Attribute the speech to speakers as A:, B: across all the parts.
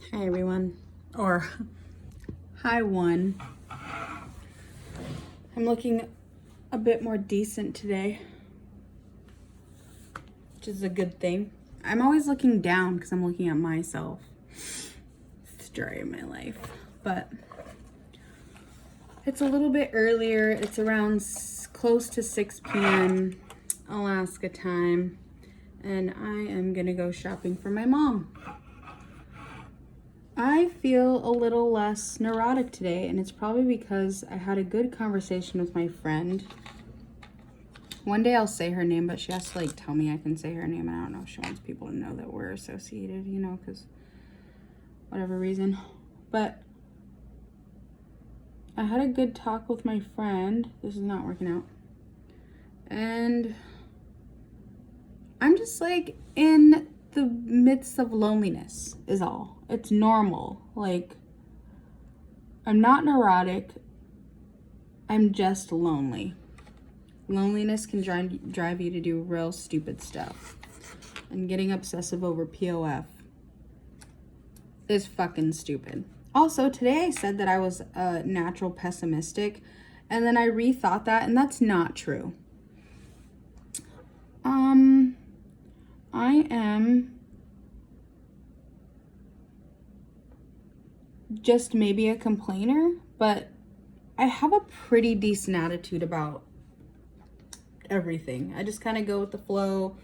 A: Hi everyone, or hi one. I'm looking a bit more decent today, which is a good thing. I'm always looking down because I'm looking at myself. Story of my life, but it's a little bit earlier. It's around close to 6 p.m. Alaska time, and I am gonna go shopping for my mom. I feel a little less neurotic today, and it's probably because I had a good conversation with my friend. One day I'll say her name, but she has to tell me I can say her name, and I don't know if she wants people to know that we're associated, because whatever reason. But I had a good talk with my friend. This is not working out. And I'm just in the midst of loneliness is all. It's normal. I'm not neurotic. I'm just lonely. Loneliness can drive you to do real stupid stuff. And getting obsessive over POF is fucking stupid. Also, today I said that I was natural pessimistic, and then I rethought that, and that's not true. I am just maybe a complainer, but I have a pretty decent attitude about everything. I just kind of go with the flow.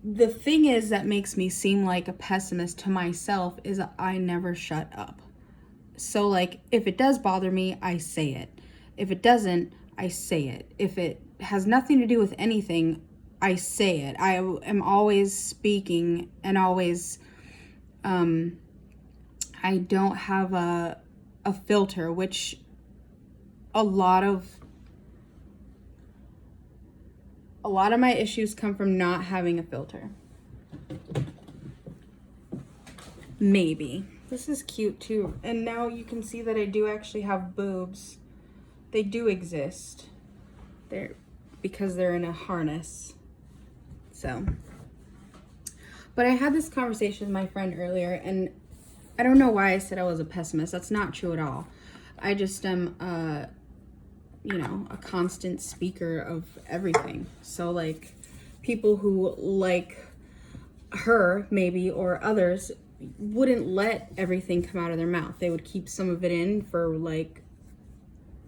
A: The thing is that makes me seem like a pessimist to myself is I never shut up. So if it does bother me, I say it. If it doesn't, I say it. If it has nothing to do with anything, I say it. I am always speaking and always, I don't have a filter, which a lot of my issues come from not having a filter. Maybe. This is cute too. And now you can see that I do actually have boobs. They do exist. Because they're in a harness. So. But I had this conversation with my friend earlier, and I don't know why I said I was a pessimist. That's not true at all. I just am a constant speaker of everything. So people who like her maybe or others wouldn't let everything come out of their mouth. They would keep some of it in for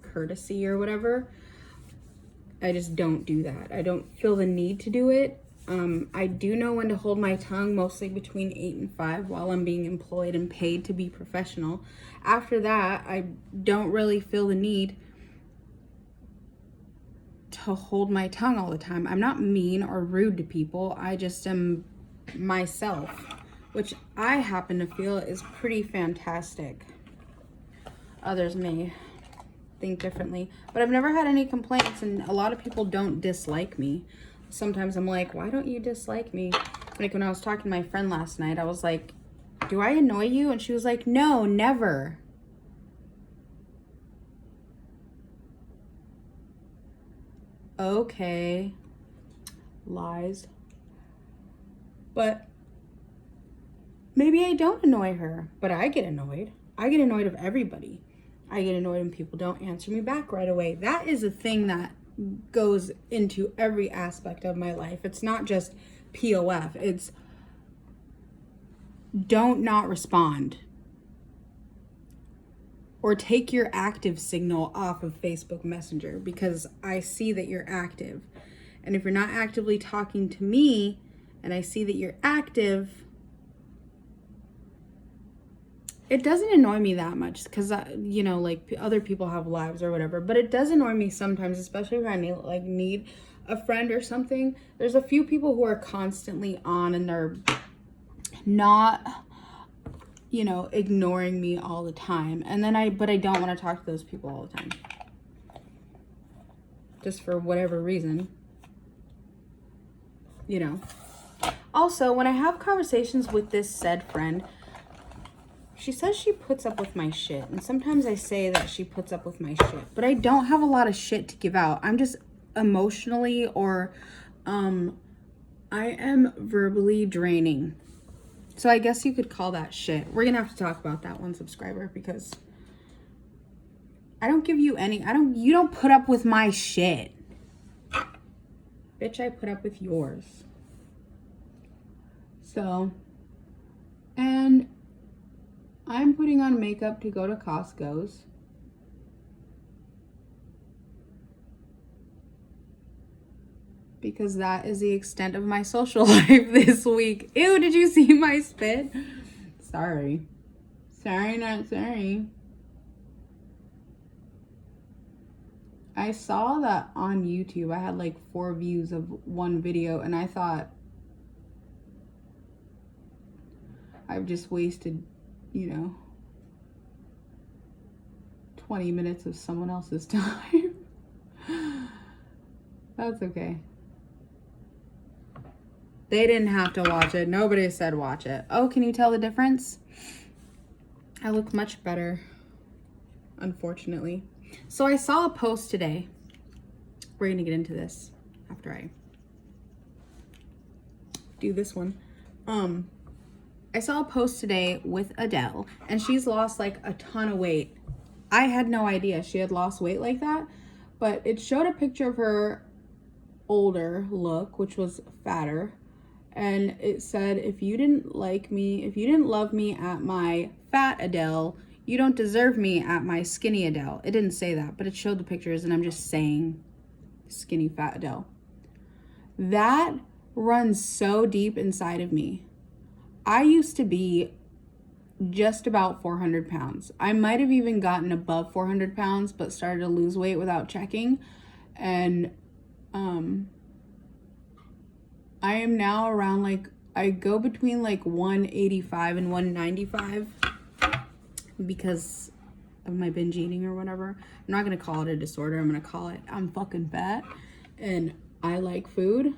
A: courtesy or whatever. I just don't do that. I don't feel the need to do it. I do know when to hold my tongue, mostly between 8 and 5 while I'm being employed and paid to be professional. After that, I don't really feel the need to hold my tongue all the time. I'm not mean or rude to people. I just am myself, which I happen to feel is pretty fantastic. Others may think differently, but I've never had any complaints, and a lot of people don't dislike me. Sometimes I'm like, why don't you dislike me? When I was talking to my friend last night, I was like, do I annoy you? And she was like, no, never. Okay. Lies. But maybe I don't annoy her, but I get annoyed. I get annoyed of everybody. I get annoyed when people don't answer me back right away. That is a thing that goes into every aspect of my life. It's not just POF. It's don't not respond. Or take your active signal off of Facebook Messenger because I see that you're active. And if you're not actively talking to me and I see that you're active, it doesn't annoy me that much because, other people have lives or whatever. But it does annoy me sometimes, especially when I need a friend or something. There's a few people who are constantly on and they're not, ignoring me all the time. And then but I don't want to talk to those people all the time. Just for whatever reason. Also, when I have conversations with this said friend, she says she puts up with my shit. And sometimes I say that she puts up with my shit. But I don't have a lot of shit to give out. I'm just emotionally or I am verbally draining. So I guess you could call that shit. We're gonna have to talk about that one subscriber because I don't give you any, you don't put up with my shit. Bitch, I put up with yours. So, and I'm putting on makeup to go to Costco's. Because that is the extent of my social life this week. Ew, did you see my spit? Sorry. Sorry, not sorry. I saw that on YouTube. I had like 4 views of one video and I thought I've just wasted, 20 minutes of someone else's time. That's okay. They didn't have to watch it. Nobody said watch it. Oh, can you tell the difference? I look much better, unfortunately. So I saw a post today. We're going to get into this after I do this one. I saw a post today with Adele, and she's lost like a ton of weight. I had no idea she had lost weight like that, but it showed a picture of her older look, which was fatter. And it said, if you didn't like me, if you didn't love me at my fat Adele, you don't deserve me at my skinny Adele. It didn't say that, but it showed the pictures, and I'm just saying skinny fat Adele. That runs so deep inside of me. I used to be just about 400 pounds. I might have even gotten above 400 pounds, but started to lose weight without checking. And I am now around I go between 185 and 195 because of my binge eating or whatever. I'm not going to call it a disorder. I'm going to call it I'm fucking fat and I like food.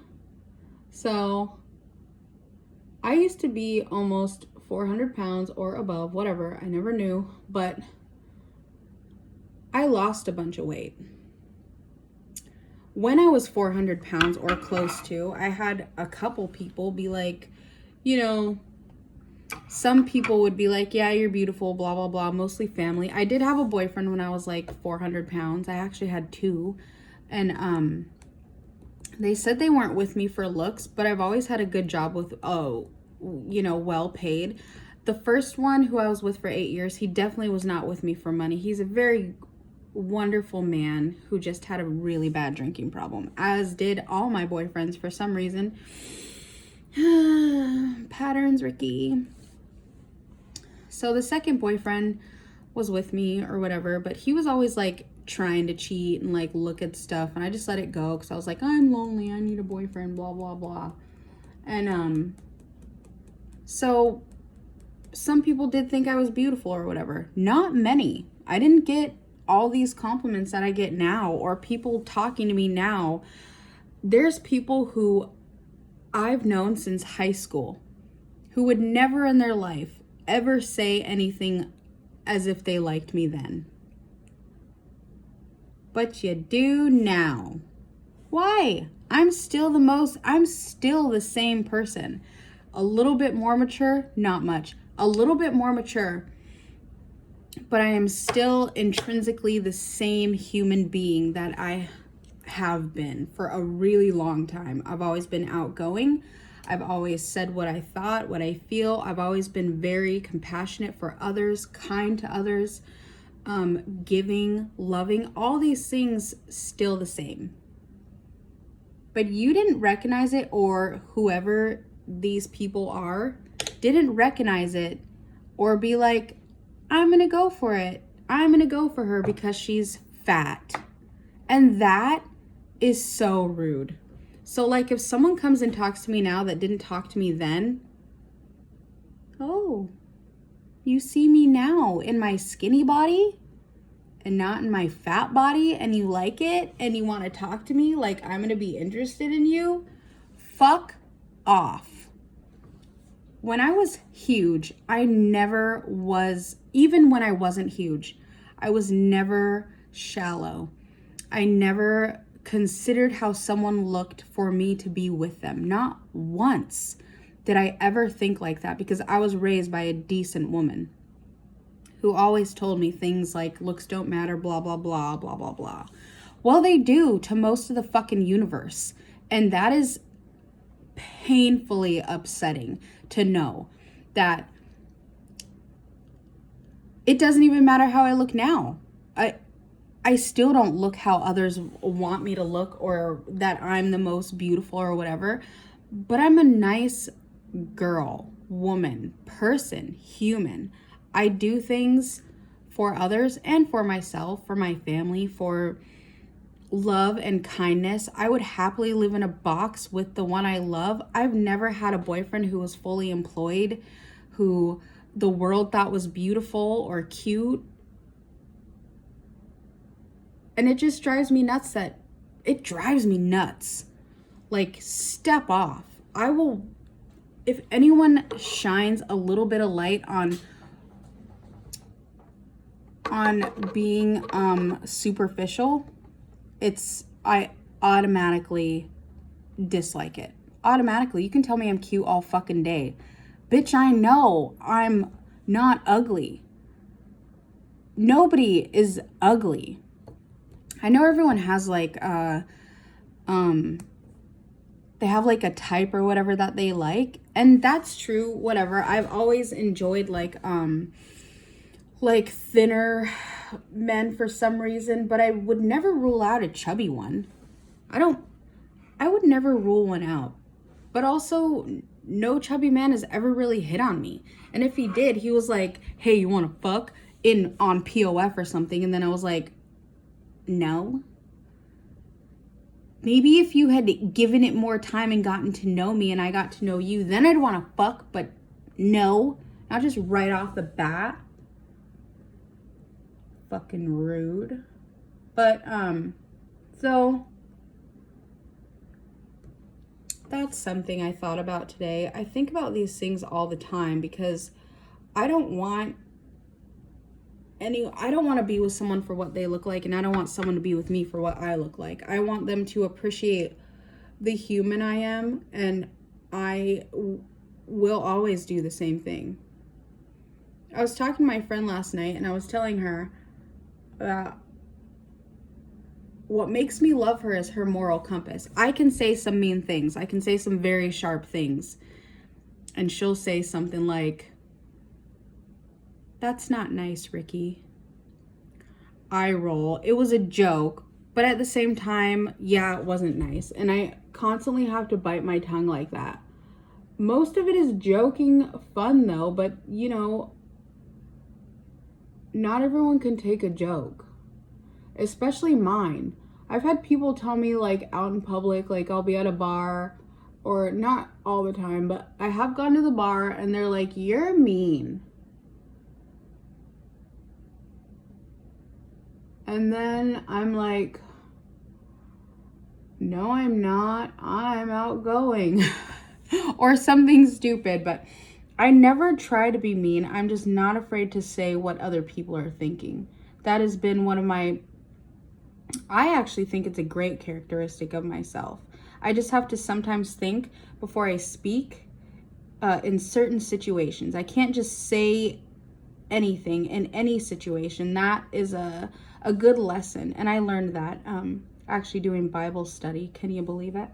A: So I used to be almost 400 pounds or above, whatever. I never knew, but I lost a bunch of weight. When I was 400 pounds or close to, I had a couple people be like, some people would be like, yeah, you're beautiful, blah, blah, blah, mostly family. I did have a boyfriend when I was 400 pounds. I actually had 2. And they said they weren't with me for looks, but I've always had a good job with, well paid. The first one who I was with for 8 years, he definitely was not with me for money. He's a very wonderful man who just had a really bad drinking problem, as did all my boyfriends for some reason. Patterns, Ricky. So the second boyfriend was with me or whatever, but he was always trying to cheat and look at stuff, and I just let it go because I was like, I'm lonely, I need a boyfriend, blah blah blah. And so some people did think I was beautiful or whatever. Not many. I didn't get all these compliments that I get now, or people talking to me now. There's people who I've known since high school who would never in their life ever say anything as if they liked me then. But you do now. Why? I'm still the same person. A little bit more mature, not much. A little bit more mature, but I am still intrinsically the same human being that I have been for a really long time. I've always been outgoing. I've always said what I thought, what I feel. I've always been very compassionate for others, kind to others, giving, loving, all these things still the same. But you didn't recognize it, or whoever these people are didn't recognize it, or be like, I'm gonna go for it. I'm gonna go for her because she's fat. And that is so rude. So if someone comes and talks to me now that didn't talk to me then, oh, you see me now in my skinny body and not in my fat body, and you like it and you want to talk to me like I'm gonna be interested in you, fuck off. When I was huge, I never was, even when I wasn't huge, I was never shallow. I never considered how someone looked for me to be with them. Not once. did I ever think like that, because I was raised by a decent woman who always told me things like looks don't matter, blah, blah, blah, blah, blah, blah. Well, they do to most of the fucking universe. And that is painfully upsetting to know that it doesn't even matter how I look now. I still don't look how others want me to look, or that I'm the most beautiful or whatever. But I'm a nice girl, woman, person, human. I do things for others and for myself, for my family, for love and kindness. I would happily live in a box with the one I love. I've never had a boyfriend who was fully employed, who the world thought was beautiful or cute. And it just drives me nuts Like, step off. I will, if anyone shines a little bit of light on being superficial, I automatically dislike it. Automatically. You can tell me I'm cute all fucking day. Bitch, I know I'm not ugly. Nobody is ugly. I know everyone has like they have like a type or whatever that they like, and that's true, whatever. I've always enjoyed like thinner men for some reason, but I would never rule out a chubby one. I would never rule one out. But also, no chubby man has ever really hit on me. And if he did, he was like, hey, you want to fuck? On POF or something. And then I was like, no. Maybe if you had given it more time and gotten to know me and I got to know you, then I'd want to fuck. But no, not just right off the bat. Fucking rude. But, so that's something I thought about today. I think about these things all the time because I don't want to be with someone for what they look like, and I don't want someone to be with me for what I look like. I want them to appreciate the human I am, and I will always do the same thing. I was talking to my friend last night, and I was telling her that what makes me love her is her moral compass. I can say some mean things. I can say some very sharp things. And she'll say something like, that's not nice, Ricky. I roll. It was a joke, but at the same time, yeah, it wasn't nice. And I constantly have to bite my tongue like that. Most of it is joking fun though, but you know, not everyone can take a joke. Especially mine. I've had people tell me like out in public, like I'll be at a bar, or not all the time, but I have gone to the bar and they're like, you're mean. And then I'm like, no, I'm not. I'm outgoing. Or something stupid, but I never try to be mean. I'm just not afraid to say what other people are thinking. That has been one of my, I actually think it's a great characteristic of myself. I just have to sometimes think before I speak in certain situations. I can't just say anything in any situation. That is a good lesson. And I learned that actually doing Bible study. Can you believe it?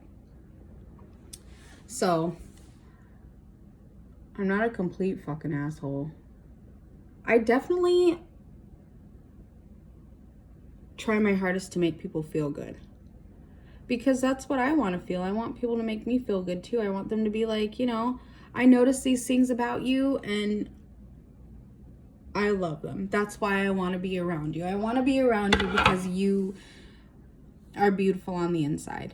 A: So, I'm not a complete fucking asshole. I definitely try my hardest to make people feel good, because that's what I want to feel. I want people to make me feel good too. I want them to be like, you know, I notice these things about you and I love them. That's why I want to be around you. I want to be around you because you are beautiful on the inside.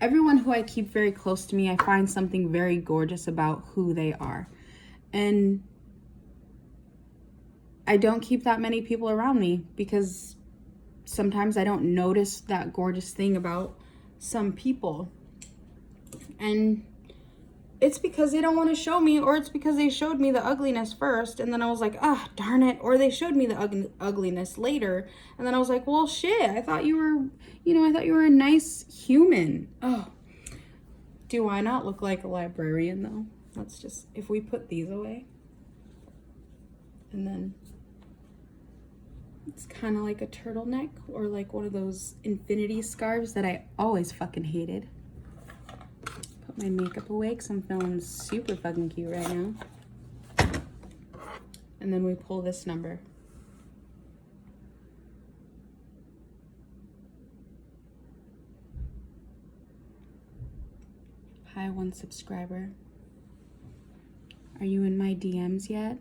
A: Everyone who I keep very close to me, I find something very gorgeous about who they are. And I don't keep that many people around me because sometimes I don't notice that gorgeous thing about some people. And it's because they don't want to show me, or it's because they showed me the ugliness first, and then I was like, darn it. Or they showed me the ugliness later, and then I was like, well, shit, I thought you were a nice human. Oh, do I not look like a librarian, though? let's just, if we put these away, and then it's kind of like a turtleneck or like one of those infinity scarves that I always fucking hated. Put my makeup away because I'm feeling super fucking cute right now. And then we pull this number. Hi, 1 subscriber. Are you in my DMs yet?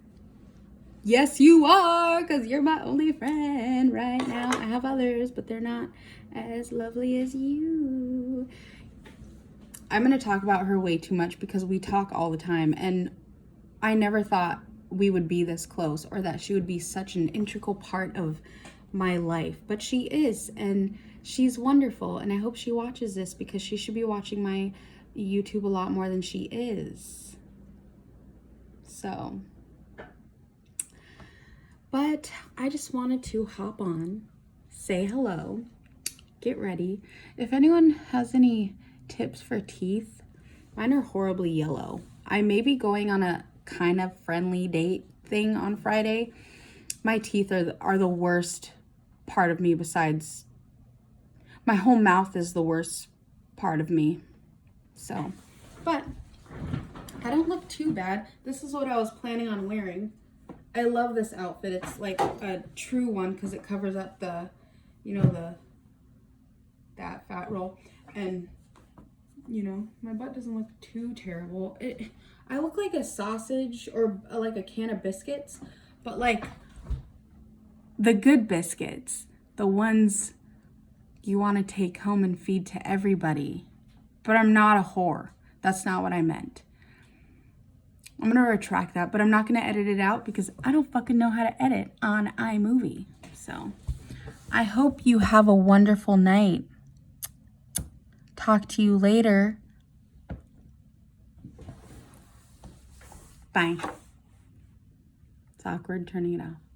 A: Yes, you are, because you're my only friend right now. I have others, but they're not as lovely as you. I'm going to talk about her way too much because we talk all the time, and I never thought we would be this close or that she would be such an integral part of my life. But she is, and she's wonderful, and I hope she watches this because she should be watching my YouTube a lot more than she is. So, but I just wanted to hop on, say hello, get ready. If anyone has any tips for teeth, mine are horribly yellow. I may be going on a kind of friendly date thing on Friday. My teeth are the worst part of me, besides my whole mouth is the worst part of me. So, but I don't look too bad. This is what I was planning on wearing. I love this outfit. It's like a true one because it covers up the, you know, that fat roll. And, you know, my butt doesn't look too terrible. I look like a sausage or like a can of biscuits, but like the good biscuits, the ones you want to take home and feed to everybody. But I'm not a whore. That's not what I meant. I'm going to retract that, but I'm not going to edit it out because I don't fucking know how to edit on iMovie. So I hope you have a wonderful night. Talk to you later. Bye. It's awkward turning it off.